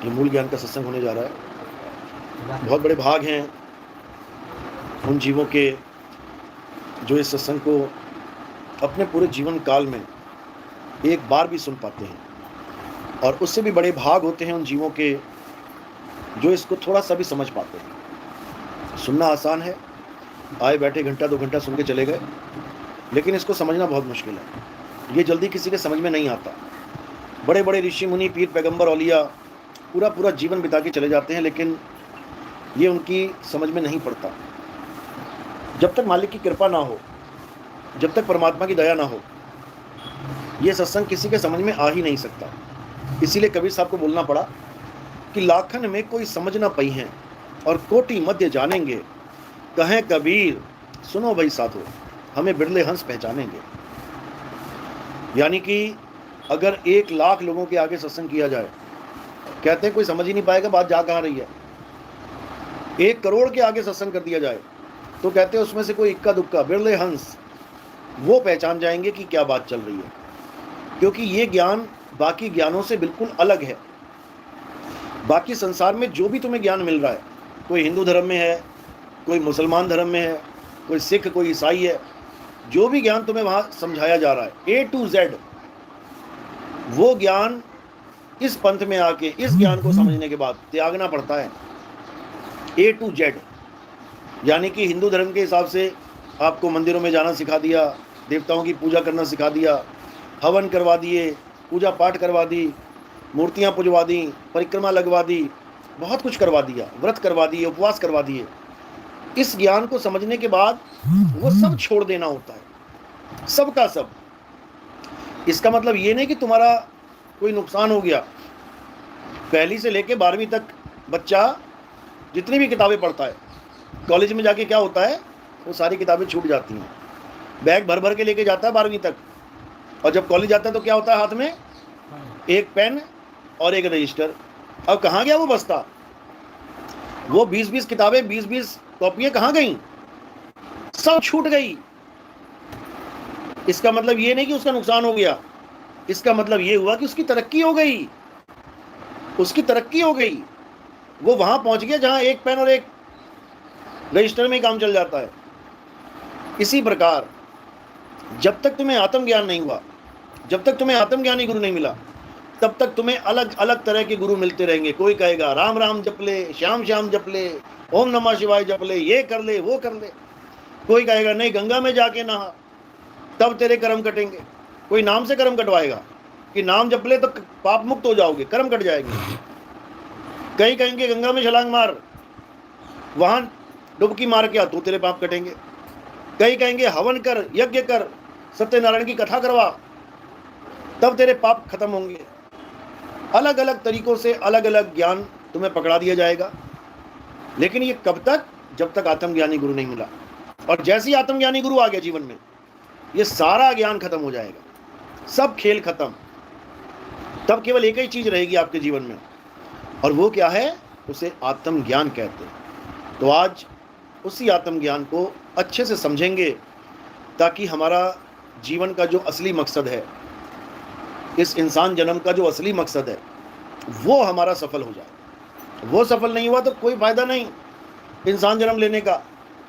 ये मूल ज्ञान का सत्संग होने जा रहा है। बहुत बड़े भाग हैं उन जीवों के जो इस सत्संग को अपने पूरे जीवन काल में एक बार भी सुन पाते हैं, और उससे भी बड़े भाग होते हैं उन जीवों के जो इसको थोड़ा सा भी समझ पाते हैं। सुनना आसान है, आए बैठे घंटा 2 घंटा सुन के चले गए, लेकिन इसको समझना बहुत मुश्किल है। ये जल्दी किसी के समझ में नहीं आता। बड़े बड़े ऋषि मुनि, पीर पैगंबर, औलिया पूरा पूरा जीवन बिता के चले जाते हैं, लेकिन ये उनकी समझ में नहीं पड़ता। जब तक मालिक की कृपा ना हो, जब तक परमात्मा की दया ना हो, ये सत्संग किसी के समझ में आ ही नहीं सकता। इसीलिए कबीर साहब को बोलना पड़ा कि लाखन में कोई समझ ना पई हैं और कोटि मध्य जानेंगे, कहें कबीर सुनो भाई साधो, हमें बिरले हंस पहचानेंगे। यानी कि अगर 1 लाख लोगों के आगे सत्संग किया जाए, कहते हैं कोई समझ ही नहीं पाएगा बात जा कहाँ रही है। 1 करोड़ के आगे सत्संग कर दिया जाए तो कहते हैं उसमें से कोई इक्का दुक्का बिरले हंस वो पहचान जाएंगे कि क्या बात चल रही है, क्योंकि ये ज्ञान बाकी ज्ञानों से बिल्कुल अलग है। बाकी संसार में जो भी तुम्हें ज्ञान मिल रहा है, कोई हिंदू धर्म में है, कोई मुसलमान धर्म में है, कोई सिख, कोई ईसाई है, जो भी ज्ञान तुम्हें वहाँ समझाया जा रहा है A to Z, वो ज्ञान इस पंथ में आके इस ज्ञान को समझने के बाद त्यागना पड़ता है A to Z। यानी कि हिंदू धर्म के हिसाब से आपको मंदिरों में जाना सिखा दिया, देवताओं की पूजा करना सिखा दिया, हवन करवा दिए, पूजा पाठ करवा दी, मूर्तियाँ पुजवा दी, परिक्रमा लगवा दी, बहुत कुछ करवा दिया, व्रत करवा दिए, उपवास करवा दिए। इस ज्ञान को समझने के बाद वो सब छोड़ देना होता है, सब का सब। इसका मतलब ये नहीं कि तुम्हारा कोई नुकसान हो गया। पहली से लेके 12वीं तक बच्चा जितनी भी किताबें पढ़ता है, कॉलेज में जाके क्या होता है, वो सारी किताबें छूट जाती हैं। बैग भर भर के लेके जाता है 12वीं तक, और जब कॉलेज जाता है तो क्या होता है, हाथ में एक पेन और एक रजिस्टर। अब कहाँ गया वो बस्ता? वो 20-20 किताबें, 20-20 कॉपियाँ कहाँ गई? सब छूट गई। इसका मतलब ये नहीं कि उसका नुकसान हो गया, इसका मतलब ये हुआ कि उसकी तरक्की हो गई, उसकी तरक्की हो गई। वो वहां पहुंच गया जहां एक पेन और एक रजिस्टर में ही काम चल जाता है। इसी प्रकार जब तक तुम्हें आत्मज्ञान नहीं हुआ, जब तक तुम्हें आत्मज्ञानी गुरु नहीं मिला, तब तक तुम्हें अलग अलग तरह के गुरु मिलते रहेंगे। कोई कहेगा राम राम जप ले, श्याम श्याम जप ले, ओम नमः शिवाय जप ले, ये कर ले, वो कर ले। कोई कहेगा नहीं, गंगा में जाके नहा, तब तेरे कर्म कटेंगे। कोई नाम से कर्म कटवाएगा कि नाम जप ले तो पाप मुक्त हो जाओगे, कर्म कट जाएंगे। कई कहेंगे गंगा में छलांग मार, वहां डुबकी मार के आ तो तेरे पाप कटेंगे। कई कहेंगे हवन कर, यज्ञ कर, सत्यनारायण की कथा करवा, तब तेरे पाप खत्म होंगे। अलग अलग तरीकों से अलग अलग ज्ञान तुम्हें पकड़ा दिया जाएगा, लेकिन ये कब तक? जब तक आत्मज्ञानी गुरु नहीं मिला। और जैसे ही आत्मज्ञानी गुरु आ गया जीवन में, ये सारा ज्ञान खत्म हो जाएगा, सब खेल खत्म। तब केवल एक ही चीज रहेगी आपके जीवन में, और वो क्या है? उसे आत्मज्ञान कहते हैं। तो आज उसी आत्मज्ञान को अच्छे से समझेंगे, ताकि हमारा जीवन का जो असली मकसद है, इस इंसान जन्म का जो असली मकसद है, वो हमारा सफल हो जाए। वो सफल नहीं हुआ तो कोई फायदा नहीं इंसान जन्म लेने का।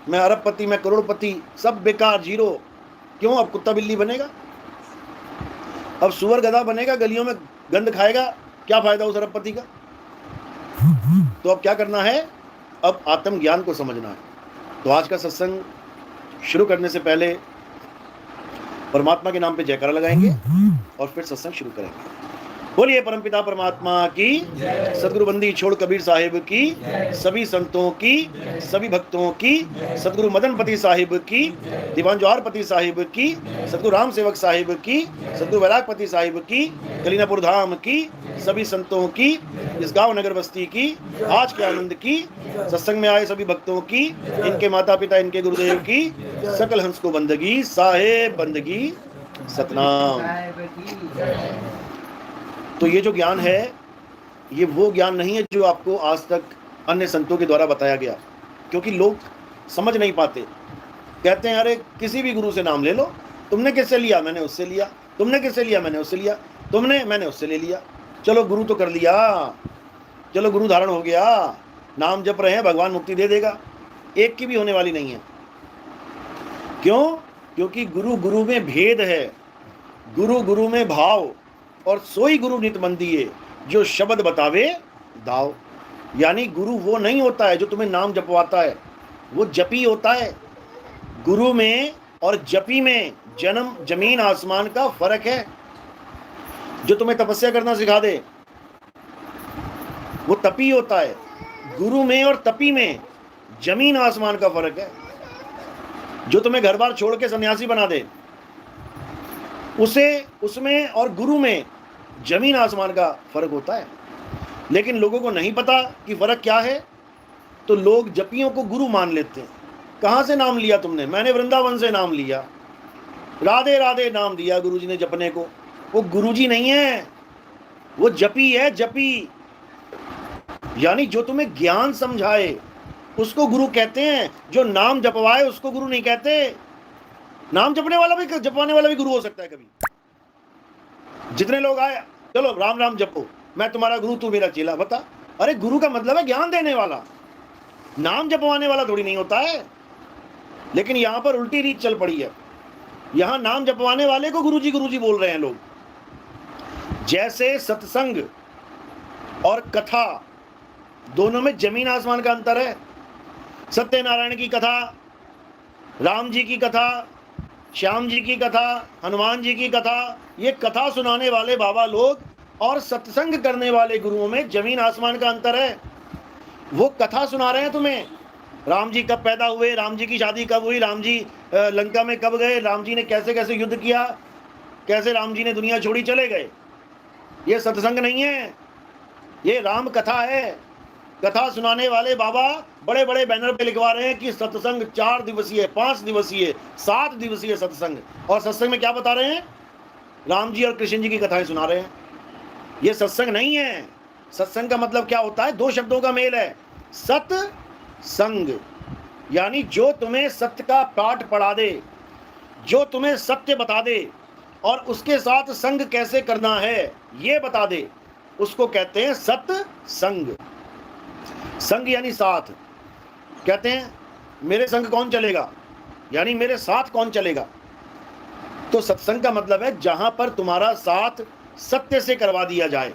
मैं अरबपति, मैं करोड़पति, सब बेकार, जीरो। क्यों? अब कुत्ता बिल्ली बनेगा, अब सुअर गधा बनेगा, गलियों में गंद खाएगा, क्या फायदा उस अरबपति का? तो अब क्या करना है? अब आत्मज्ञान को समझना है। तो आज का सत्संग शुरू करने से पहले परमात्मा के नाम पे जयकारा लगाएंगे और फिर सत्संग शुरू करेंगे। बोलिए परमपिता परमात्मा की, सदगुरु बंदी छोड़ कबीर साहिब की, सभी संतों की, सभी भक्तों की, सदगुरु मदनपति साहिब की, दीवान जवाहरपति साहिब की, सदगुरु राम सेवक साहिब की, सदगुरु वैरागपति साहिब की, कलीनापुर धाम की, सभी संतों की, इस गांव नगर बस्ती की, आज के आनंद की, सत्संग में आए सभी भक्तों की, इनके माता पिता, इनके गुरुदेव की, सकल हंस को बंदगी, साहेब बंदगी, सतनाम। तो ये जो ज्ञान है, ये वो ज्ञान नहीं है जो आपको आज तक अन्य संतों के द्वारा बताया गया, क्योंकि लोग समझ नहीं पाते। कहते हैं अरे किसी भी गुरु से नाम ले लो, तुमने किससे लिया? मैंने उससे लिया। तुमने किससे लिया? मैंने उससे लिया। तुमने? मैंने उससे ले लिया। चलो गुरु तो कर लिया, चलो गुरु धारण हो गया, नाम जप रहे हैं, भगवान मुक्ति दे देगा, एक की भी होने वाली नहीं है। क्यों? क्योंकि गुरु गुरु में भेद है, गुरु गुरु में भाव, और सोई गुरु नित मंदिए जो शब्द बतावे दाव। यानी गुरु वो नहीं होता है जो तुम्हें नाम जपवाता है, वो जपी होता है। गुरु में और जपी में जन्म जमीन आसमान का फर्क है। जो तुम्हें तपस्या करना सिखा दे वो तपी होता है। गुरु में और तपी में जमीन आसमान का फर्क है। जो तुम्हें घर बार छोड़ के सन्यासी बना दे उसे, उसमें और गुरु में जमीन आसमान का फर्क होता है। लेकिन लोगों को नहीं पता कि फर्क क्या है, तो लोग जपियों को गुरु मान लेते हैं। कहाँ से नाम लिया तुमने? मैंने वृंदावन से नाम लिया, राधे राधे नाम दिया गुरुजी ने जपने को। वो गुरुजी नहीं है, वो जपी है, जपी। यानी जो तुम्हें ज्ञान समझाए उसको गुरु कहते हैं, जो नाम जपवाए उसको गुरु नहीं कहते। नाम जपने वाला भी, जपवाने वाला भी गुरु हो सकता है कभी। जितने लोग आए, चलो राम राम जपो, मैं तुम्हारा गुरु, तू मेरा चेला। बता, अरे गुरु का मतलब है ज्ञान देने वाला, नाम जपवाने वाला थोड़ी नहीं होता है। लेकिन यहां पर उल्टी रीत चल पड़ी है। यहां नाम जपवाने वाले को गुरुजी बोल रहे हैं लोग। जैसे सत्संग और कथा दोनों में जमीन आसमान का अंतर है। सत्यनारायण की कथा, राम जी की कथा, श्याम जी की कथा, हनुमान जी की कथा, ये कथा सुनाने वाले बाबा लोग और सत्संग करने वाले गुरुओं में जमीन आसमान का अंतर है। वो कथा सुना रहे हैं तुम्हें, राम जी कब पैदा हुए, राम जी की शादी कब हुई, राम जी लंका में कब गए, राम जी ने कैसे कैसे युद्ध किया, कैसे राम जी ने दुनिया छोड़ी चले गए। ये सत्संग नहीं है, ये राम कथा है। कथा सुनाने वाले बाबा बड़े बड़े बैनर पे लिखवा रहे हैं कि सत्संग 4 दिवसीय, 5 दिवसीय, 7 दिवसीय सत्संग। और सत्संग में क्या बता रहे हैं? राम जी और कृष्ण जी की कथाएं सुना रहे हैं। ये सत्संग नहीं है। सत्संग का मतलब क्या होता है? 2 शब्दों का मेल है, सत संग। यानी जो तुम्हें सत्य का पाठ पढ़ा दे, जो तुम्हें सत्य बता दे और उसके साथ संग कैसे करना है ये बता दे, उसको कहते हैं सत्संग। संग यानी साथ। कहते हैं मेरे संग कौन चलेगा, यानी मेरे साथ कौन चलेगा। तो सत्संग का मतलब है जहां पर तुम्हारा साथ सत्य से करवा दिया जाए,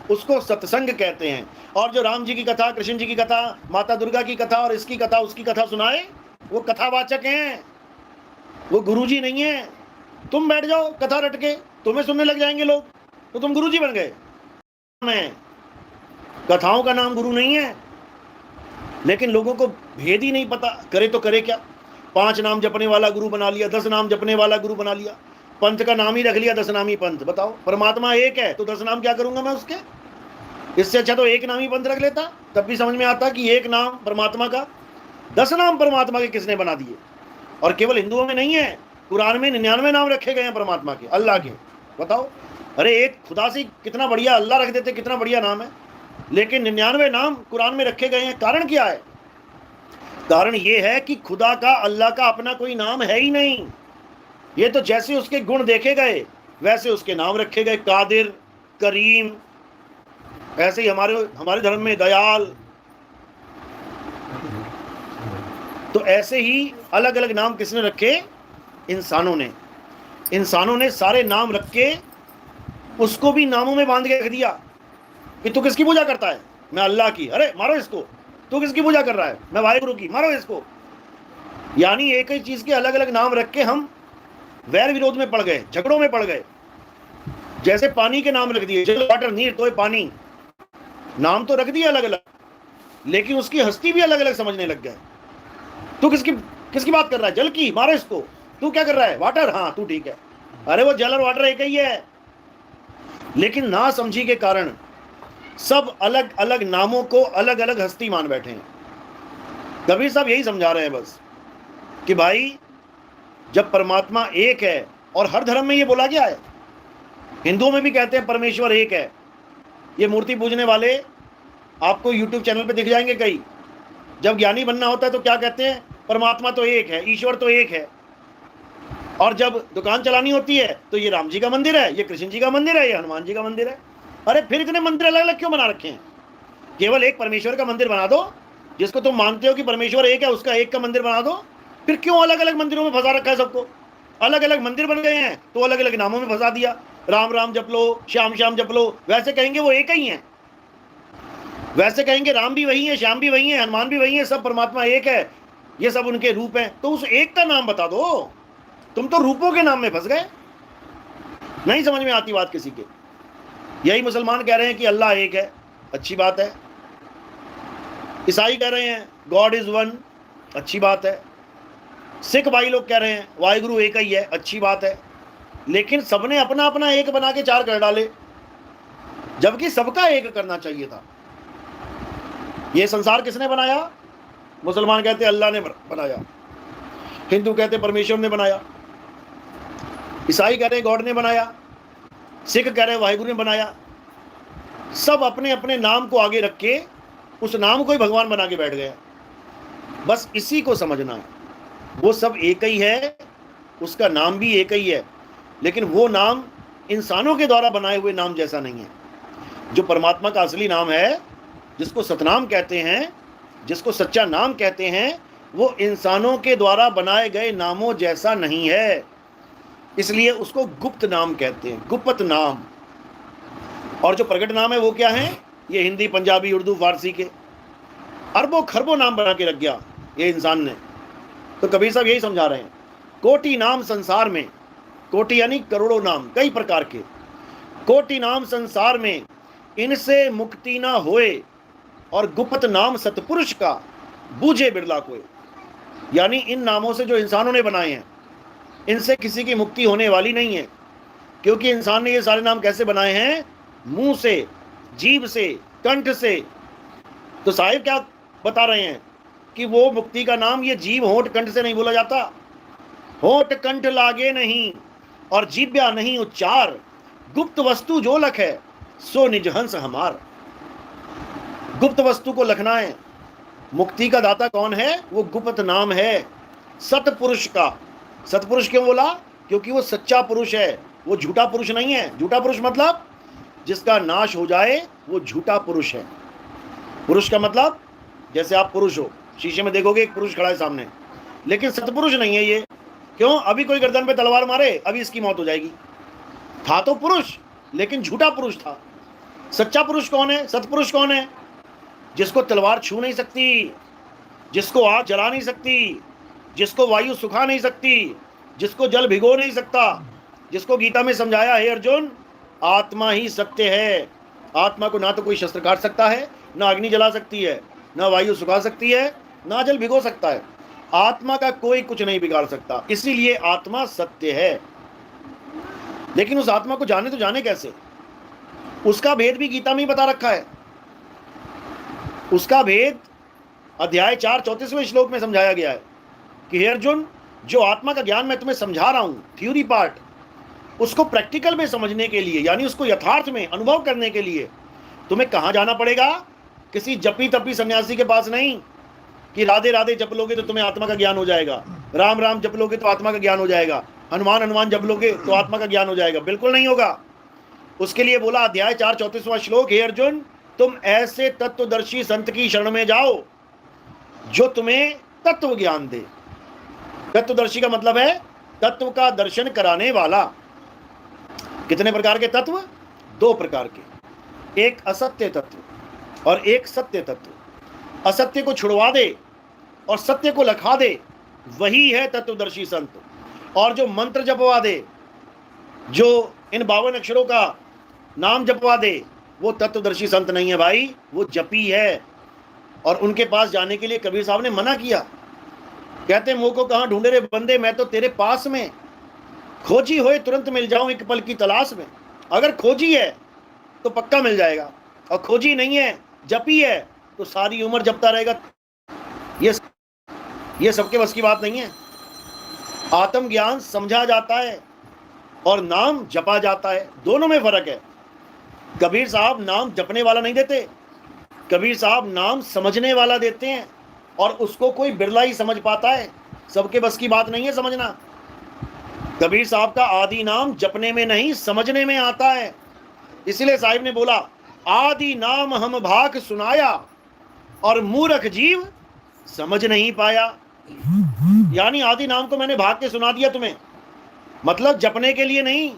उसको सत्संग कहते हैं। और जो राम जी की कथा, कृष्ण जी की कथा, माता दुर्गा की कथा और इसकी कथा उसकी कथा सुनाए, वो कथावाचक हैं, वो गुरुजी नहीं है। तुम बैठ जाओ कथा रट के, तुम्हें सुनने लग जाएंगे लोग, तो तुम गुरुजी बन गए। मैं कथाओं का नाम गुरु नहीं है। लेकिन लोगों को भेद ही नहीं पता, करे तो करे क्या। 5 नाम जपने वाला गुरु बना लिया, 10 नाम जपने वाला गुरु बना लिया, पंथ का नाम ही रख लिया 10 नामी पंथ। बताओ, परमात्मा एक है तो 10 नाम क्या करूंगा मैं उसके? इससे अच्छा तो 1 नामी पंथ रख लेता, तब भी समझ में आता कि 1 नाम परमात्मा का। 10 नाम परमात्मा के किसने बना दिए? और केवल हिंदुओं में नहीं है, कुरान में 99 नाम रखे गए हैं परमात्मा के, अल्लाह के। बताओ, अरे एक खुदा से कितना बढ़िया अल्लाह रख देते, कितना बढ़िया नाम है। लेकिन 99 नाम कुरान में रखे गए हैं। कारण क्या है? कारण यह है कि खुदा का, अल्लाह का अपना कोई नाम है ही नहीं। ये तो जैसे उसके गुण देखे गए वैसे उसके नाम रखे गए। कादिर, करीम, ऐसे ही हमारे धर्म में दयाल। तो ऐसे ही अलग अलग नाम किसने रखे? इंसानों ने। इंसानों ने सारे नाम रख के उसको भी नामों में बांध के रख दिया कि तू किसकी पूजा करता है? मैं अल्लाह की। अरे मारो इसको। तू किसकी पूजा कर रहा है? मैं वाहिगुरु की। मारो इसको। यानी एक ही चीज के अलग अलग नाम रख के हम वैर विरोध में पड़ गए, झगड़ों में पड़ गए। जैसे पानी के नाम रख दिए, जल, वाटर, नीर, तो पानी, नाम तो रख दिए अलग अलग, लेकिन उसकी हस्ती भी अलग अलग समझने लग गए। तू किसकी बात कर रहा है? जल की। मारो इसको। तू क्या कर रहा है? वाटर। हाँ तू ठीक है। अरे वो जल और वाटर एक ही है। लेकिन ना समझी के कारण सब अलग अलग नामों को अलग अलग हस्ती मान बैठे हैं। कबीर साहब यही समझा रहे हैं बस कि भाई जब परमात्मा एक है, और हर धर्म में ये बोला गया है, हिंदुओं में भी कहते हैं परमेश्वर एक है। ये मूर्ति पूजने वाले आपको YouTube चैनल पे दिख जाएंगे कई। जब ज्ञानी बनना होता है तो क्या कहते हैं? परमात्मा तो एक है, ईश्वर तो एक है। और जब दुकान चलानी होती है तो ये राम जी का मंदिर है, ये कृष्ण जी का मंदिर है, ये हनुमान जी का मंदिर है। अरे फिर इतने मंदिर अलग अलग क्यों बना रखे हैं? केवल एक परमेश्वर का मंदिर बना दो, जिसको तुम मानते हो कि परमेश्वर एक है, उसका एक का मंदिर बना दो। फिर क्यों अलग अलग मंदिरों में फंसा रखा है सबको? अलग अलग मंदिर बन गए हैं तो अलग अलग नामों में फंसा दिया। राम राम जप लो, श्याम श्याम जप लो, वैसे कहेंगे वो एक ही है, वैसे कहेंगे राम भी वही है, श्याम भी वही है, हनुमान भी वही है, सब परमात्मा एक है, ये सब उनके रूप हैं। तो उस एक का नाम बता दो। तुम तो रूपों के नाम में फंस गए, नहीं समझ में आती बात किसी के। यही मुसलमान कह रहे हैं कि अल्लाह एक है, अच्छी बात है। ईसाई कह रहे हैं गॉड इज वन, अच्छी बात है। सिख भाई लोग कह रहे हैं वाहिगुरु एक ही है, अच्छी बात है। लेकिन सबने अपना अपना एक बना के चार कर डाले, जबकि सबका एक करना चाहिए था। ये संसार किसने बनाया? मुसलमान कहते अल्लाह ने बनाया, हिंदू कहते परमेश्वर ने बनाया, ईसाई कह रहे गॉड ने बनाया, सिख कह रहे वाहिगुरु ने बनाया। सब अपने अपने नाम को आगे रख के उस नाम को ही भगवान बना के बैठ गया। बस इसी को समझना है, वो सब एक ही है, उसका नाम भी एक ही है, लेकिन वो नाम इंसानों के द्वारा बनाए हुए नाम जैसा नहीं है। जो परमात्मा का असली नाम है, जिसको सतनाम कहते हैं, जिसको सच्चा नाम कहते हैं, वो इंसानों के द्वारा बनाए गए नामों जैसा नहीं है। इसलिए उसको गुप्त नाम कहते हैं, गुप्त नाम। और जो प्रकट नाम है वो क्या है? ये हिंदी, पंजाबी, उर्दू, फारसी के अरबों खरबों नाम बना के रख गया ये इंसान ने। तो कबीर साहब यही समझा रहे हैं, कोटि नाम संसार में, कोटि यानी करोड़ों नाम, कई प्रकार के, कोटि नाम संसार में, इनसे मुक्ति ना होए, और गुप्त नाम सतपुरुष का बूझे बिरला कोई। यानी इन नामों से जो इंसानों ने बनाए हैं, इनसे किसी की मुक्ति होने वाली नहीं है। क्योंकि इंसान ने ये सारे नाम कैसे बनाए हैं? मुंह से, जीभ से, कंठ से। तो साहिब क्या बता रहे हैं कि वो मुक्ति का नाम ये जीभ, होंठ, कंठ से नहीं बोला जाता। होंठ कंठ लागे नहीं और जीभ्या नहीं उच्चार, गुप्त वस्तु जो लख है सो निज हंस हमार। गुप्त वस्तु को लखना है। मुक्ति का दाता कौन है? वो गुप्त नाम है, सतपुरुष का। सतपुरुष क्यों बोला? क्योंकि वो सच्चा पुरुष है, वो झूठा पुरुष नहीं है। झूठा पुरुष मतलब जिसका नाश हो जाए वो झूठा पुरुष है। पुरुष का मतलब जैसे आप पुरुष हो, शीशे में देखोगे एक पुरुष खड़ा है सामने, लेकिन सतपुरुष नहीं है ये। क्यों? अभी कोई गर्दन पे तलवार मारे, अभी इसकी मौत हो जाएगी। था तो पुरुष, लेकिन झूठा पुरुष था। सच्चा पुरुष कौन है? सतपुरुष कौन है? जिसको तलवार छू नहीं सकती, जिसको आग जला नहीं सकती, जिसको वायु सुखा नहीं सकती, जिसको जल भिगो नहीं सकता, जिसको गीता में समझाया है अर्जुन, आत्मा ही सत्य है। आत्मा को ना तो कोई शस्त्र काट सकता है, ना अग्नि जला सकती है, ना वायु सुखा सकती है, ना जल भिगो सकता है। आत्मा का कोई कुछ नहीं बिगाड़ सकता, इसीलिए आत्मा सत्य है। लेकिन उस आत्मा को जाने तो जाने कैसे? उसका भेद भी गीता में ही बता रखा है। उसका भेद अध्याय 4 34वें श्लोक में समझाया गया है कि हे अर्जुन, जो आत्मा का ज्ञान मैं तुम्हें समझा रहा हूं, थ्योरी पार्ट, उसको प्रैक्टिकल में समझने के लिए, यानी उसको यथार्थ में अनुभव करने के लिए तुम्हें कहां जाना पड़ेगा? किसी जपी तपी सन्यासी के पास नहीं कि राधे राधे जप लोगे तो तुम्हें आत्मा का ज्ञान हो जाएगा, राम राम जप लोगे तो आत्मा का ज्ञान हो जाएगा, हनुमान हनुमान जप लोगे तो आत्मा का ज्ञान हो जाएगा। बिल्कुल नहीं होगा। उसके लिए बोला अध्याय 4 34वां श्लोक, हे अर्जुन, तुम ऐसे तत्वदर्शी संत की शरण में जाओ जो तुम्हें तत्व ज्ञान दे। तत्वदर्शी का मतलब है तत्व का दर्शन कराने वाला। कितने प्रकार के तत्व? 2 प्रकार के, एक असत्य तत्व और एक सत्य तत्व। असत्य को छुड़वा दे और सत्य को लखा दे, वही है तत्वदर्शी संत। और जो मंत्र जपवा दे, जो इन 52 अक्षरों का नाम जपवा दे, वो तत्वदर्शी संत नहीं है भाई, वो जपी है। और उनके पास जाने के लिए कबीर साहब ने मना किया। कहते मुंह को कहां ढूंढे रे बंदे, मैं तो तेरे पास में, खोजी होए तुरंत मिल जाऊं एक पल की तलाश में। अगर खोजी है तो पक्का मिल जाएगा, और खोजी नहीं है, जपी है, तो सारी उम्र जपता रहेगा। ये सबके बस की बात नहीं है। आत्मज्ञान समझा जाता है और नाम जपा जाता है, दोनों में फर्क है। कबीर साहब नाम जपने वाला नहीं देते, कबीर साहब नाम समझने वाला देते हैं, और उसको कोई बिरला ही समझ पाता है, सबके बस की बात नहीं है समझना। कबीर साहब का आदि नाम जपने में नहीं, समझने में आता है। इसलिए साहिब ने बोला आदि नाम हम भाग सुनाया और मूर्ख जीव समझ नहीं पाया। यानी आदि नाम को मैंने भाग के सुना दिया तुम्हें, मतलब जपने के लिए नहीं,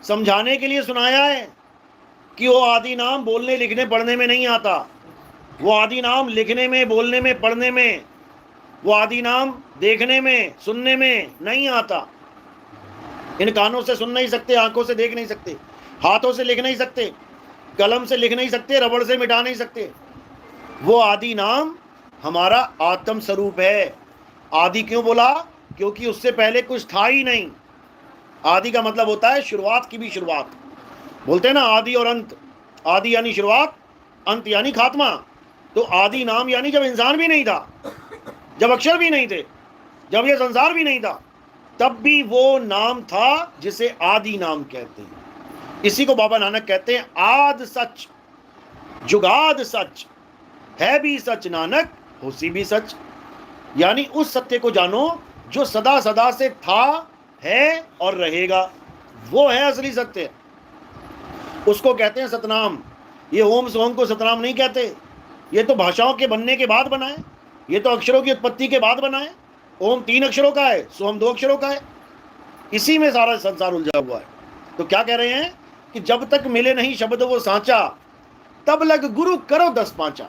समझाने के लिए सुनाया है कि वो आदि नाम बोलने लिखने पढ़ने में नहीं आता, वो आदि नाम लिखने में बोलने में पढ़ने में, वो आदि नाम देखने में सुनने में नहीं आता। इन कानों से सुन नहीं सकते, आंखों से देख नहीं सकते, हाथों से लिख नहीं सकते, कलम से लिख नहीं सकते, रबड़ से मिटा नहीं सकते। वो आदि नाम हमारा आत्म स्वरूप है। आदि क्यों बोला? क्योंकि उससे पहले कुछ था ही नहीं। आदि का मतलब होता है शुरुआत की भी शुरुआत। बोलते हैं ना आदि और अंत। आदि यानी शुरुआत, अंत यानी खात्मा। तो आदि नाम यानी जब इंसान भी नहीं था, जब अक्षर भी नहीं थे, जब ये संसार भी नहीं था, तब भी वो नाम था जिसे आदि नाम कहते हैं। इसी को बाबा नानक कहते हैं आद सच जुगाद सच, है भी सच नानक होसी भी सच। यानी उस सत्य को जानो जो सदा सदा से था, है और रहेगा, वो है असली सत्य। उसको कहते हैं सतनाम। ये ओम सोम को सतनाम नहीं कहते, ये तो भाषाओं के बनने के बाद बना है, ये तो अक्षरों की उत्पत्ति के बाद बना है। ओम 3 अक्षरों का है, सोम 2 अक्षरों का है। इसी में सारा संसार उलझा हुआ है। तो क्या कह रहे हैं कि जब तक मिले नहीं शब्द वो सांचा, तब लग गुरु करो 10 पांचा।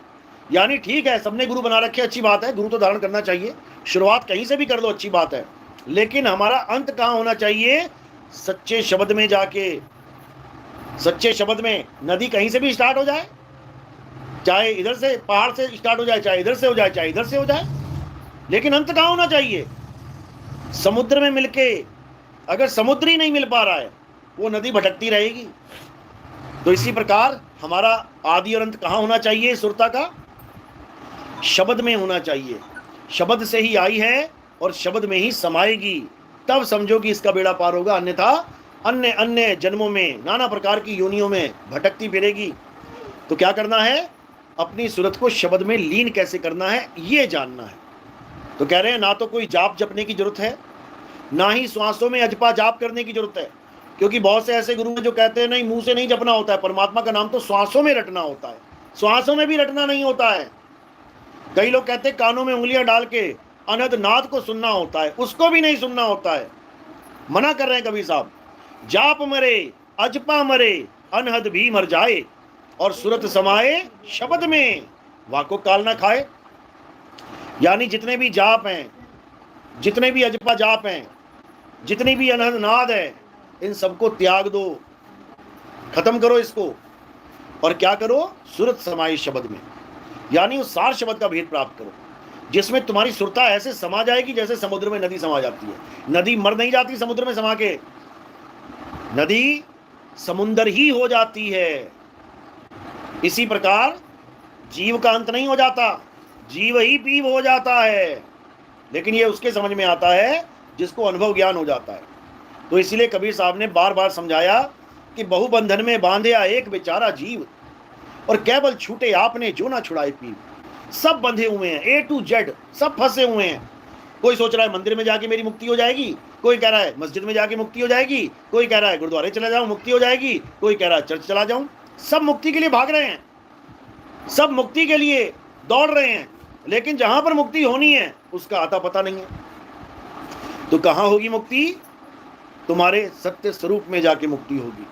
यानी ठीक है, सबने गुरु बना रखे, अच्छी बात है, गुरु तो धारण करना चाहिए, शुरुआत कहीं से भी कर लो, अच्छी बात है। लेकिन हमारा अंत कहाँ होना चाहिए? सच्चे शब्द में जाके। सच्चे शब्द में नदी कहीं से भी स्टार्ट हो जाए, चाहे इधर से पहाड़ से स्टार्ट हो जाए, चाहे इधर से हो जाए, चाहे इधर से हो जाए, लेकिन अंत कहाँ होना चाहिए? समुद्र में मिलके। अगर समुद्र ही नहीं मिल पा रहा है, वो नदी भटकती रहेगी। तो इसी प्रकार हमारा आदि और अंत कहाँ होना चाहिए? सुरता का शब्द में होना चाहिए। शब्द से ही आई है और शब्द में ही समाएगी, तब समझो कि इसका बेड़ा पार होगा। अन्यथा अन्य अन्य जन्मों में, नाना प्रकार की योनियों में भटकती फिरेगी। तो क्या करना है? अपनी सूरत को शब्द में लीन कैसे करना है, ये जानना है। तो कह रहे हैं ना तो कोई जाप जपने की जरूरत है, ना ही श्वासों में अजपा जाप करने की जरूरत है। क्योंकि बहुत से ऐसे गुरु हैं जो कहते हैं नहीं, मुंह से नहीं जपना होता है, परमात्मा का नाम तो श्वासों में रटना होता है। श्वासों में भी रटना नहीं होता है। कई लोग कहते हैं कानों में उंगलियां डाल के अनहद नाद को सुनना होता है, उसको भी नहीं सुनना होता है। मना कर रहे हैं कबीर साहब, जाप मरे अजपा मरे अनहद भी मर जाए और सूरत समाए शब्द में, वाको काल ना खाए। यानी जितने भी जाप हैं, जितने भी अजपा जाप हैं, जितनी भी अनहद नाद है, इन सबको त्याग दो, खत्म करो इसको। और क्या करो? सूरत समाए शब्द में, यानी उस सार शब्द का भेद प्राप्त करो, जिसमें तुम्हारी सुरता ऐसे समा जाएगी जैसे समुद्र में नदी समा जाती है। नदी मर नहीं जाती समुद्र में समा के, नदी समुंदर ही हो जाती है। इसी प्रकार जीव का अंत नहीं हो जाता, जीव ही पीव हो जाता है। लेकिन ये उसके समझ में आता है जिसको अनुभव ज्ञान हो जाता है। तो इसीलिए कबीर साहब ने बार बार समझाया कि बहुबंधन में बांधया एक बेचारा जीव, और केवल छूटे आपने जो ना छुड़ाए पीव। सब बंधे हुए हैं, ए टू जेड सब फंसे हुए हैं। कोई सोच रहा है मंदिर में जाके मेरी मुक्ति हो जाएगी, कोई कह रहा है मस्जिद में जाके मुक्ति हो जाएगी, कोई कह रहा है गुरुद्वारे चला जाऊं मुक्ति हो जाएगी, कोई कह रहा है चर्च चला जाऊं। सब मुक्ति के लिए भाग रहे हैं, सब मुक्ति के लिए दौड़ रहे हैं, लेकिन जहां पर मुक्ति होनी है उसका आता पता नहीं है। तो कहां होगी मुक्ति? तुम्हारे सत्य स्वरूप में जाके मुक्ति होगी,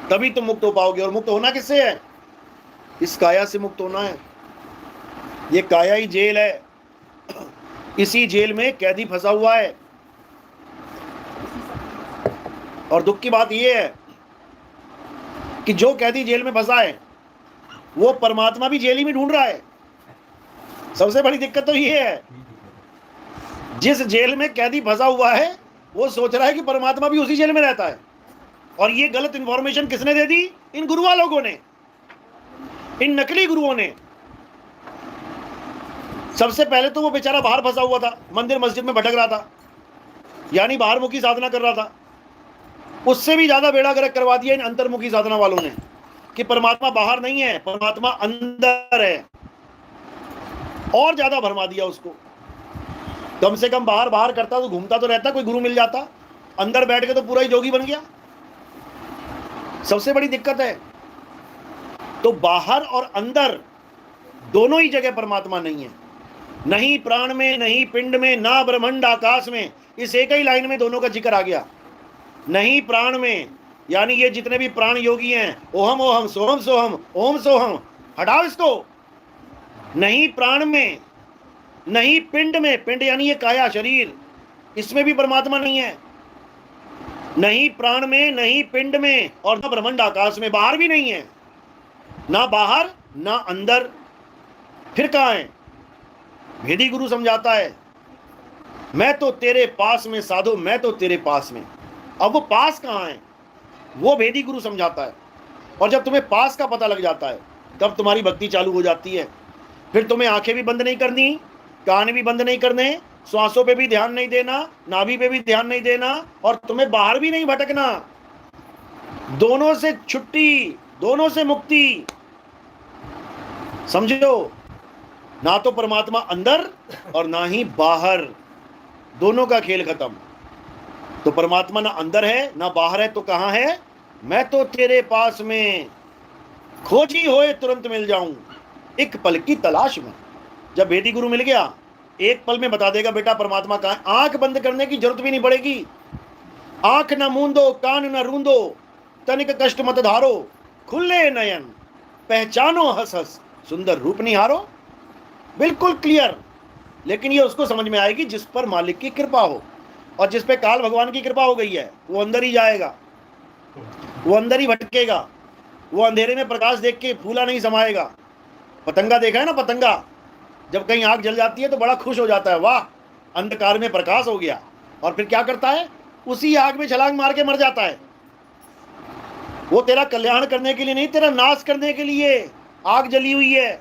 तभी तुम मुक्त हो पाओगे। और मुक्त होना किससे है? इस काया से मुक्त होना है। ये काया ही जेल है, इसी जेल में कैदी फंसा हुआ है। और दुख की बात यह है कि जो कैदी जेल में फंसा है वो परमात्मा भी जेल ही में ढूंढ रहा है। सबसे बड़ी दिक्कत तो ये है, जिस जेल में कैदी फंसा हुआ है वो सोच रहा है कि परमात्मा भी उसी जेल में रहता है। और ये गलत इंफॉर्मेशन किसने दे दी? इन गुरुआ लोगों ने, इन नकली गुरुओं ने। सबसे पहले तो वो बेचारा बाहर फंसा हुआ था, मंदिर मस्जिद में भटक रहा था, यानी बाहरमुखी साधना कर रहा था। उससे भी ज्यादा बेड़ा गर्क करवा दिया इन अंतर्मुखी साधना वालों ने कि परमात्मा बाहर नहीं है, परमात्मा अंदर है। और ज्यादा भरमा दिया उसको। कम से कम बाहर बाहर करता तो घूमता तो रहता, कोई गुरु मिल जाता, अंदर बैठ के तो पूरा ही जोगी बन गया। सबसे बड़ी दिक्कत है तो बाहर और अंदर दोनों ही जगह परमात्मा नहीं है, नहीं प्राण में, नहीं पिंड में, ना ब्रह्मांड आकाश में। इस एक ही लाइन में दोनों का जिक्र आ गया। नहीं प्राण में, यानी ये जितने भी प्राण योगी हैं, ओहम ओहम सोहम सोहम ओम सोहम, हटाओ इसको। नहीं प्राण में, नहीं पिंड में, पिंड यानी ये काया शरीर, इसमें भी परमात्मा नहीं है। नहीं प्राण में, नहीं पिंड में, और ना ब्रह्मांड आकाश में, बाहर भी नहीं है, ना बाहर ना अंदर। फिर कहां है? भेदी गुरु समझाता है, मैं तो तेरे पास में साधो, मैं तो तेरे पास में। अब वो पास कहां है, वो भेदी गुरु समझाता है। और जब तुम्हें पास का पता लग जाता है, तब तुम्हारी भक्ति चालू हो जाती है। फिर तुम्हें आंखें भी बंद नहीं करनी, कान भी बंद नहीं करने, श्वासों पे भी ध्यान नहीं देना, नाभि पे भी ध्यान नहीं देना, और तुम्हें बाहर भी नहीं भटकना। दोनों से छुट्टी, दोनों से मुक्ति। समझो, ना तो परमात्मा अंदर और ना ही बाहर, दोनों का खेल खत्म। तो परमात्मा ना अंदर है ना बाहर है, तो कहां है? मैं तो तेरे पास में, खोजी होए तुरंत मिल जाऊं, एक पल की तलाश में। जब भेदी गुरु मिल गया, एक पल में बता देगा बेटा परमात्मा कहां है। आंख बंद करने की जरूरत भी नहीं पड़ेगी। आंख न मूंदो, कान न रूंदो, तनिक कष्ट मत धारो, खुले नयन पहचानो हंस हंस, सुंदर रूप निहारो। बिल्कुल क्लियर। लेकिन ये उसको समझ में आएगी जिस पर मालिक की कृपा हो, और जिस पे काल भगवान की कृपा हो गई है, वो अंदर ही जाएगा, वो अंदर ही भटकेगा, वो अंधेरे में प्रकाश देख के फूला नहीं समाएगा। पतंगा देखा है ना, पतंगा जब कहीं आग जल जाती है तो बड़ा खुश हो जाता है, वाह अंधकार में प्रकाश हो गया। और फिर क्या करता है? उसी आग में छलांग मार के मर जाता है। वो तेरा कल्याण करने के लिए नहीं, तेरा नाश करने के लिए आग जली हुई है।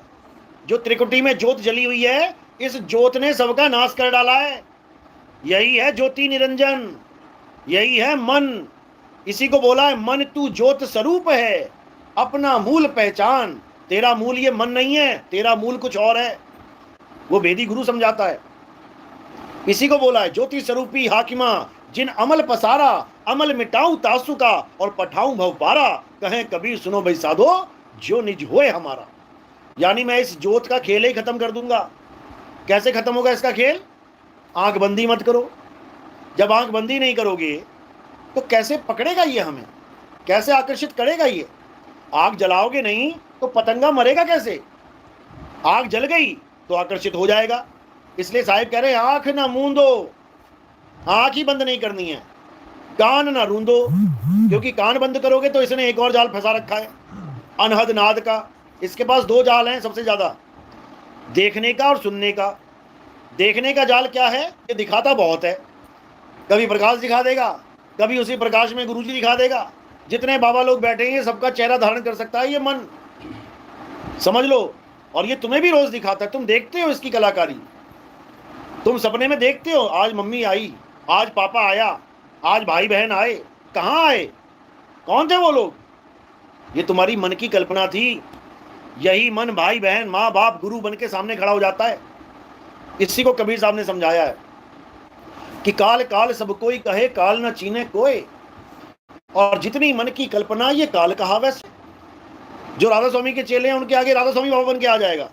जो त्रिकुटी में ज्योत जली हुई है, इस ज्योत ने सबका नाश कर डाला है। यही है ज्योति निरंजन, यही है मन। इसी को बोला है मन तू ज्योत स्वरूप है, अपना मूल पहचान। तेरा मूल ये मन नहीं है, तेरा मूल कुछ और है। वो भेदी गुरु समझाता है। इसी को बोला है ज्योति स्वरूपी हाकिमा, जिन अमल पसारा, अमल मिटाऊं तासु का, और पठाऊं भव पारा, कहें कबीर सुनो भाई साधो, जो निज होए हमारा। यानी मैं इस ज्योत का खेल ही खत्म कर दूंगा। कैसे खत्म होगा इसका खेल? आंख बंदी मत करो। जब आंख बंदी नहीं करोगे तो कैसे पकड़ेगा ये हमें, कैसे आकर्षित करेगा ये? आग जलाओगे नहीं तो पतंगा मरेगा कैसे? आग जल गई तो आकर्षित हो जाएगा। इसलिए साहिब कह रहे हैं आंख ना मूंदो, आंख ही बंद नहीं करनी है, कान ना रूंदो, क्योंकि कान बंद करोगे तो इसने एक और जाल फंसा रखा है, अनहद नाद का। इसके पास दो जाल हैं सबसे ज्यादा, देखने का और सुनने का। देखने का जाल क्या है? ये दिखाता बहुत है, कभी प्रकाश दिखा देगा, कभी उसी प्रकाश में गुरुजी दिखा देगा। जितने बाबा लोग बैठे हैं सबका चेहरा धारण कर सकता है ये मन, समझ लो। और ये तुम्हें भी रोज दिखाता है, तुम देखते हो इसकी कलाकारी। तुम सपने में देखते हो, आज मम्मी आई, आज पापा आया, आज भाई बहन आए। कहाँ आए? कौन थे वो लोग? ये तुम्हारी मन की कल्पना थी। यही मन भाई बहन, माँ बाप, गुरु बन के सामने खड़ा हो जाता है। इसी को कबीर साहब ने समझाया है कि काल काल सब कोई कहे, काल न चीने कोई। और जितनी मन की कल्पना, ये काल कहा। वैसे जो राधा स्वामी के चेले हैं उनके आगे राधा स्वामी बाबा बन के आ जाएगा,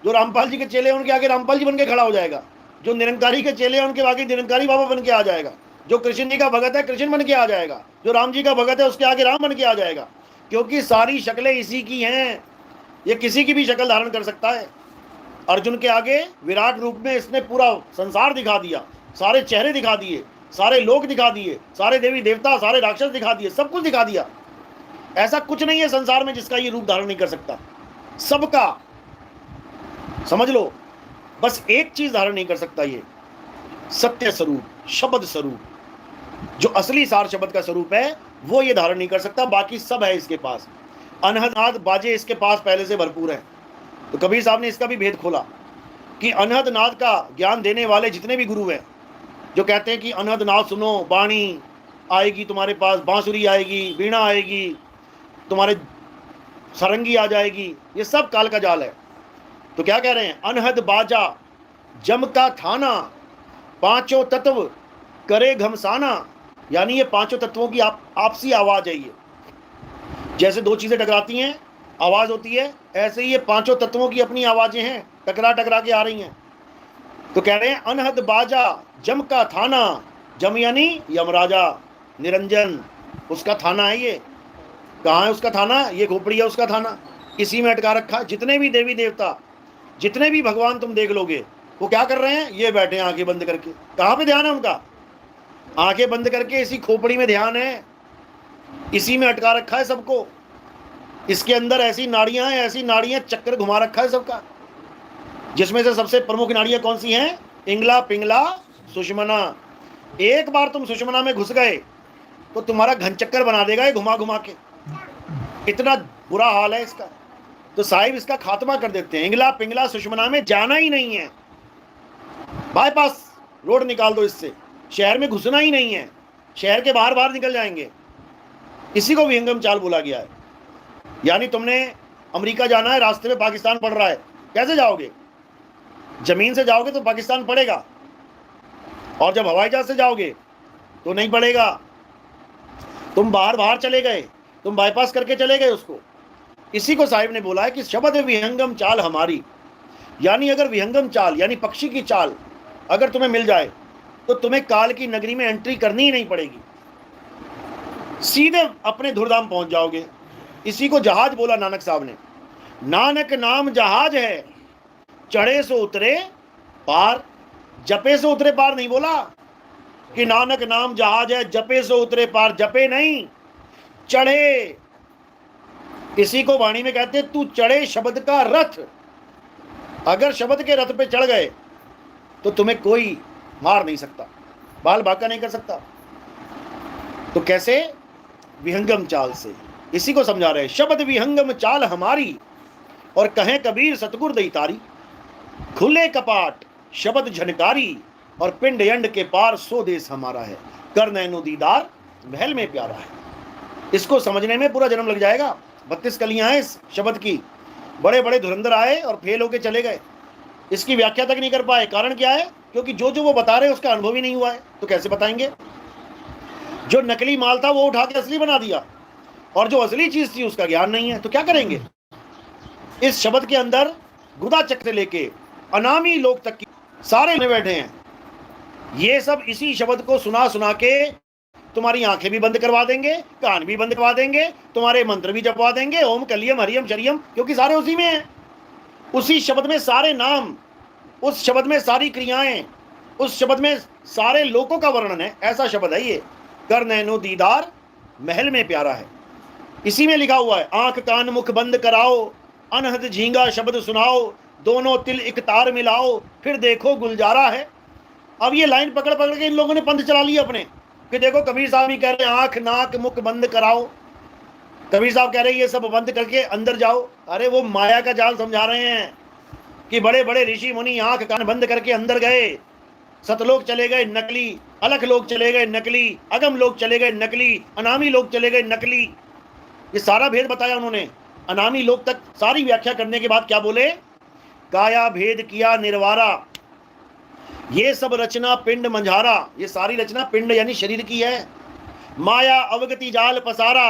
जो रामपाल जी के चेले हैं उनके आगे रामपाल जी बन के खड़ा हो जाएगा, जो निरंकारी के चेले हैं उनके आगे निरंकारी बाबा बन के आ जाएगा, जो कृष्ण जी का भगत है कृष्ण बन के आ जाएगा, जो राम जी का भगत है उसके आगे राम बन के आ जाएगा। क्योंकि सारी शक्लें इसी की हैं, ये किसी की भी शक्ल धारण कर सकता है। अर्जुन के आगे विराट रूप में इसने पूरा संसार दिखा दिया, सारे चेहरे दिखा दिए, सारे लोग दिखा दिए, सारे देवी देवता, सारे राक्षस दिखा दिए, सब कुछ दिखा दिया। ऐसा कुछ नहीं है संसार में जिसका ये रूप धारण नहीं कर सकता, सबका। समझ लो, बस एक चीज धारण नहीं कर सकता, ये सत्य स्वरूप, शब्द स्वरूप, जो असली सार शब्द का स्वरूप है, वो ये धारण नहीं कर सकता। बाकी सब है इसके पास, अनहद बाजे इसके पास पहले से भरपूर है। तो कबीर साहब ने इसका भी भेद खोला कि अनहद नाद का ज्ञान देने वाले जितने भी गुरु हैं, जो कहते हैं कि अनहद नाद सुनो, बाणी आएगी तुम्हारे पास, बांसुरी आएगी, वीणा आएगी, तुम्हारे सरंगी आ जाएगी, ये सब काल का जाल है। तो क्या कह रहे हैं? अनहद बाजा जम का थाना, पांचों तत्व करे घमसाना। यानी ये पांचों तत्वों की आपसी आवाज है। ये जैसे दो चीजें टकराती हैं आवाज होती है, ऐसे ही ये पांचों तत्वों की अपनी आवाजें हैं, टकरा टकरा के आ रही हैं। तो कह रहे हैं अनहद बाजा जम का थाना, जम यानी यमराजा, निरंजन उसका थाना है। ये कहाँ है उसका थाना? ये खोपड़ी है उसका थाना, इसी में अटका रखा। जितने भी देवी देवता, जितने भी भगवान तुम देख लोगे, वो क्या कर रहे हैं? ये बैठे हैं आंखें बंद करके। कहाँ पे ध्यान है उनका? आंखें बंद करके इसी खोपड़ी में ध्यान है, इसी में अटका रखा है सबको। इसके अंदर ऐसी नाड़ियां हैं, ऐसी नाड़ियां, चक्कर घुमा रखा है सबका, जिसमें से सबसे प्रमुख नाड़ियां कौन सी हैं? इंगला, पिंगला, सुषमना। एक बार तुम सुषमना में घुस गए तो तुम्हारा घन चक्कर बना देगा ये घुमा घुमा के, इतना बुरा हाल है इसका। तो साहिब इसका खात्मा कर देते हैं। इंगला पिंगला सुषमना में जाना ही नहीं है, बाईपास रोड निकाल दो इससे, शहर में घुसना ही नहीं है, शहर के बाहर बाहर निकल जाएंगे। इसी को विहंगम चाल बोला गया है। यानी तुमने अमेरिका जाना है, रास्ते में पाकिस्तान पड़ रहा है, कैसे जाओगे? जमीन से जाओगे तो पाकिस्तान पड़ेगा, और जब हवाई जहाज से जाओगे तो नहीं पड़ेगा। तुम बाहर बाहर चले गए, तुम बाईपास करके चले गए उसको। इसी को साहिब ने बोला है कि शब्द विहंगम चाल हमारी। यानी अगर विहंगम चाल यानी पक्षी की चाल अगर तुम्हें मिल जाए तो तुम्हें काल की नगरी में एंट्री करनी ही नहीं पड़ेगी, सीधे अपने धुरधाम पहुंच जाओगे। इसी को जहाज बोला नानक साहब ने। नानक नाम जहाज है, चढ़े सो उतरे पार, जपे से उतरे पार नहीं बोला कि नानक नाम जहाज है, जपे से उतरे पार। जपे नहीं, चढ़े। इसी को वाणी में कहते हैं तू चढ़े शब्द का रथ। अगर शब्द के रथ पे चढ़ गए तो तुम्हें कोई मार नहीं सकता, बाल बाका नहीं कर सकता। तो कैसे? विहंगम चाल से। इसी को समझा रहे, शब्द विहंगम चाल हमारी, और कहें कबीर सतगुर दई तारी। खुले कपाट शब्द झनकारी, और पिंड यंड के पार सो देश हमारा है। कर नैनो दीदार महल में प्यारा है। इसको समझने में पूरा जन्म लग जाएगा। 32 कलियां हैं इस शब्द की। बड़े बड़े धुरंधर आए और फेल होके चले गए, इसकी व्याख्या तक नहीं कर पाए। कारण क्या है? क्योंकि जो जो वो बता रहे हैं उसका अनुभव ही नहीं हुआ है, तो कैसे बताएंगे? जो नकली माल था वो उठा के असली बना दिया, और जो असली चीज थी उसका ज्ञान नहीं है, तो क्या करेंगे? इस शब्द के अंदर गुदा चक से लेके अनामी लोग तक की सारे में बैठे हैं। ये सब इसी शब्द को सुना सुना के तुम्हारी आंखें भी बंद करवा देंगे, कान भी बंद करवा देंगे, तुम्हारे मंत्र भी जपवा देंगे, ओम कलियम हरियम शरियम, क्योंकि सारे उसी में हैं। उसी शब्द में सारे नाम, उस शब्द में सारी क्रियाएं, उस शब्द में सारे लोकों का वर्णन है। ऐसा शब्द है ये। कर नैनो दीदार महल में प्यारा है, इसी में लिखा हुआ है। आंख कान मुख बंद कराओ, अनहद झींगा शब्द सुनाओ, दोनों तिल एक तार मिलाओ, फिर देखो गुलजारा है। अब ये लाइन पकड़ पकड़ के इन लोगों ने पंथ चला लिया अपने, कि देखो कबीर साहब ही कह रहे हैं आंख नाक मुख बंद कराओ, कबीर साहब कह रहे हैं ये सब बंद करके अंदर जाओ। अरे वो माया का जाल समझा रहे हैं कि बड़े बड़े ऋषि मुनि आंख कान बंद करके अंदर गए, सतलोक चले गए नकली, अलख लोग चले गए नकली, अगम लोग चले गए नकली, अनामी लोग चले गए नकली। ये सारा भेद बताया उन्होंने। अनामी लोग तक सारी व्याख्या करने के बाद क्या बोले? काया भेद किया निर्वारा, ये सब रचना पिंड मंझारा। ये सारी रचना पिंड यानी शरीर की है। माया अवगति जाल पसारा,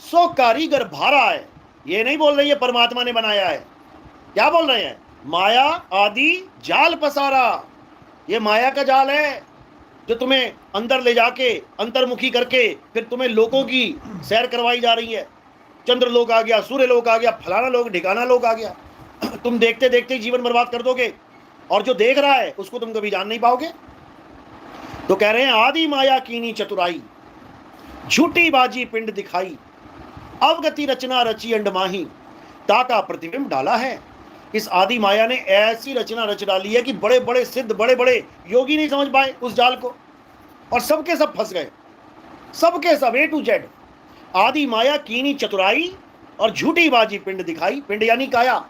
सो कारीगर भारा है। ये नहीं बोल रही है परमात्मा ने बनाया है, क्या बोल रहे हैं? माया आदि जाल पसारा। ये माया का जाल है जो तुम्हें अंदर ले जाके अंतर्मुखी करके फिर तुम्हें लोकों की सैर करवाई जा रही है। चंद्र लोक आ गया, सूर्य लोक आ गया, फलाना लोक ढिकाना लोक आ गया। तुम देखते देखते जीवन बर्बाद कर दोगे, और जो देख रहा है उसको तुम कभी जान नहीं पाओगे। तो कह रहे हैं आदि माया कीनी चतुराई, झूठी बाजी पिंड दिखाई, अवगति रचना रची अंडमाही, ताका प्रतिबिंब डाला है। इस आदि माया ने ऐसी रचना रच डाली है कि बड़े बड़े सिद्ध, बड़े बड़े योगी नहीं समझ पाए उस जाल को, और सबके सब फंस गए, सबके सब A to Z। आदि माया कीनी चतुराई और झूठी बाजी पिंड दिखाई। पिंड यानी काया।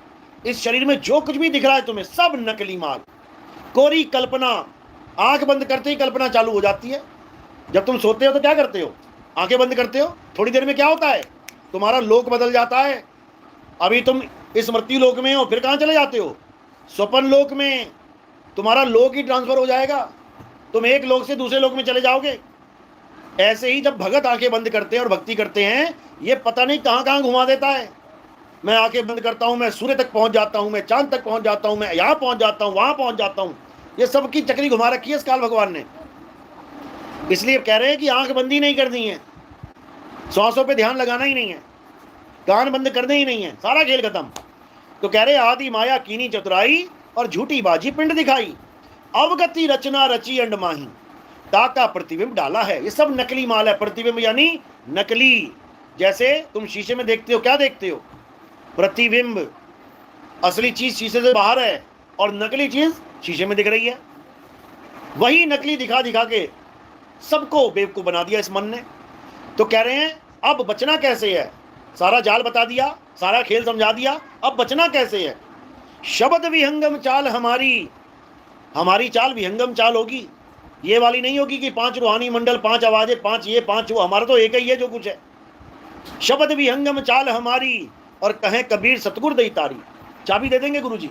इस शरीर में जो कुछ भी दिख रहा है तुम्हें सब नकली माल, कोरी कल्पना। आंख बंद करते ही कल्पना चालू हो जाती है। जब तुम सोते हो तो क्या करते हो? आंखें बंद करते हो, थोड़ी देर में क्या होता है? तुम्हारा लोक बदल जाता है। अभी तुम इस मृत्यु लोक में हो, फिर कहां चले जाते हो? स्वप्न लोक में। तुम्हारा लोक ही ट्रांसफर हो जाएगा, तुम एक लोक से दूसरे लोक में चले जाओगे। ऐसे ही जब भगत आंखें बंद करते हैं और भक्ति करते हैं, ये पता नहीं कहां कहां घुमा देता है। मैं आंखें बंद करता हूं, मैं सूर्य तक पहुंच जाता हूं, मैं चांद तक पहुंच जाता हूं, मैं यहां पहुंच जाता हूं, वहां पहुंच जाता हूं। ये सब की चक्री घुमा रखी है इस काल भगवान ने। इसलिए कह रहे हैं कि आंख बंदी नहीं करनी है, श्वासों पे ध्यान लगाना ही नहीं है, कान बंद करने ही नहीं है, सारा खेल खत्म। तो कह रहे आदि माया कीनी चतुराई और झूठी बाजी पिंड दिखाई, अवगति रचना रची अंड माही, ताका प्रतिबिंब डाला है। ये सब नकली माल है। प्रतिबिंब यानी नकली। जैसे तुम शीशे में देखते हो, क्या देखते हो? प्रतिबिंब। असली चीज शीशे से बाहर है और नकली चीज शीशे में दिख रही है। वही नकली दिखा दिखा के सबको बेवकूफ बना दिया इस मन ने। तो कह रहे हैं अब बचना कैसे है? सारा जाल बता दिया, सारा खेल समझा दिया, अब बचना कैसे है? शब्द विहंगम चाल हमारी, हमारी चाल विहंगम चाल होगी, ये वाली नहीं होगी कि 5 रूहानी मंडल, 5 आवाजें, 5 ये 5 वो। हमारा तो एक ही है जो कुछ है। शब्द विहंगम चाल हमारी और कहें कबीर सतगुर दई तारी। चाबी दे देंगे गुरुजी।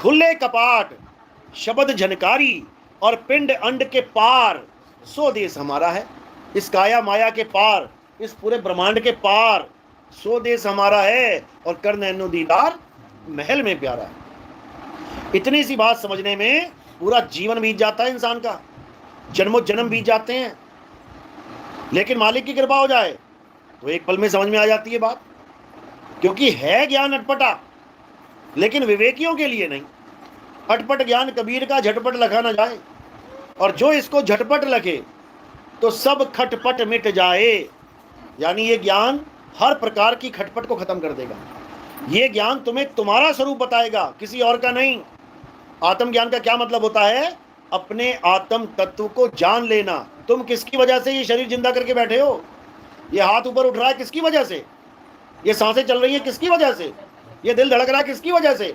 खुले कपाट शब्द झनकारी और पिंड अंड के पार, सो देश हमारा है। इस काया माया के पार, इस पूरे ब्रह्मांड के पार सो देश हमारा है और कर नैनो दीदार महल में प्यारा है। इतनी सी बात समझने में पूरा जीवन बीत जाता है इंसान का, जन्मों जन्म बीत जाते हैं। लेकिन मालिक की कृपा हो जाए तो एक पल में समझ में आ जाती है बात, क्योंकि है ज्ञान अटपटा, लेकिन विवेकियों के लिए नहीं। अटपट ज्ञान कबीर का झटपट लखा न जाए, और जो इसको झटपट लखे तो सब खटपट मिट जाए। यानी ये ज्ञान हर प्रकार की खटपट को खत्म कर देगा। ये ज्ञान तुम्हें तुम्हारा स्वरूप बताएगा, किसी और का नहीं। आत्मज्ञान का क्या मतलब होता है? अपने आत्म तत्व को जान लेना। तुम किसकी वजह से ये शरीर जिंदा करके बैठे हो? ये हाथ ऊपर उठ रहा है किसकी वजह से? ये सांसें चल रही है किसकी वजह से? ये दिल धड़क रहा है किसकी वजह से?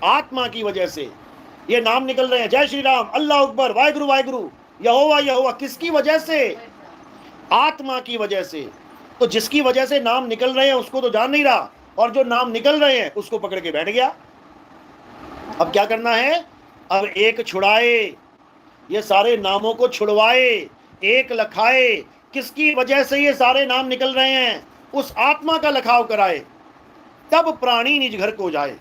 आत्मा की वजह से। ये नाम निकल रहे हैं, जय श्री राम, अल्लाह अकबर, वाहिगुरु वाहिगुरु, यहोवा यहोवा, किसकी वजह से? आत्मा की वजह से। तो जिसकी वजह से नाम निकल रहे हैं उसको तो जान नहीं रहा, और जो नाम निकल रहे हैं उसको पकड़ के बैठ गया। अब क्या करना है? अब एक छुड़ाए, ये सारे नामों को छुड़वाए, एक लखाए। किसकी वजह से ये सारे नाम निकल रहे हैं? उस आत्मा का लखाव कराए, तब प्राणी निज घर को जाए।